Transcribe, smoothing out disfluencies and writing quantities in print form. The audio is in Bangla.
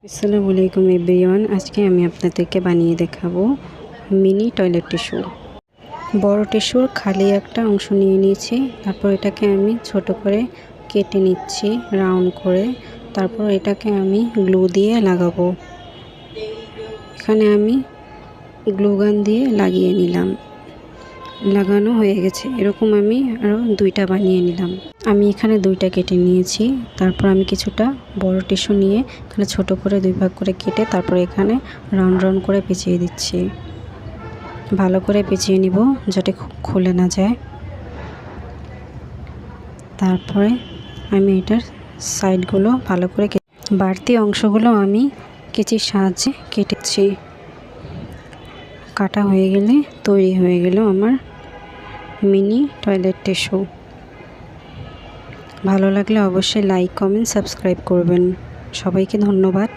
আসসালামু আলাইকুম এভরিওয়ান। আজকে আমি আপনাদেরকে বানিয়ে দেখাবো মিনি টয়লেট টিস্যু। বড় টিস্যুর খালি একটা অংশ নিয়ে নিয়েছি, তারপর এটাকে আমি ছোট করে কেটে নিচ্ছি রাউন্ড করে। তারপর এটাকে আমি গ্লু দিয়ে লাগাবো। এখানে আমি গ্লু গান দিয়ে লাগিয়ে নিলাম। লাগানো হয়ে গেছে। এরকম আমি আরও 2টা বানিয়ে নিলাম। আমি এখানে 2টা কেটে নিয়েছি। তারপর আমি কিছুটা বড় টিস্যু নিয়ে এখানে ছোট করে 2 ভাগ করে কেটে তারপর এখানে রাউন্ড রাউন্ড করে পেঁচিয়ে দিচ্ছি। ভালো করে পেঁচিয়ে নিব যাতে খুলে না যায়। তারপরে আমি এটার সাইডগুলো ভালো করে বাড়তি অংশগুলো আমি কেচির সাহায্যে কেটেছি। কাটা হয়ে গেলে তৈরি হয়ে গেল আমার মিনি টয়লেট টিস্যু। ভালো লাগলে অবশ্যই লাইক, কমেন্ট, সাবস্ক্রাইব করবেন। সবাইকে ধন্যবাদ।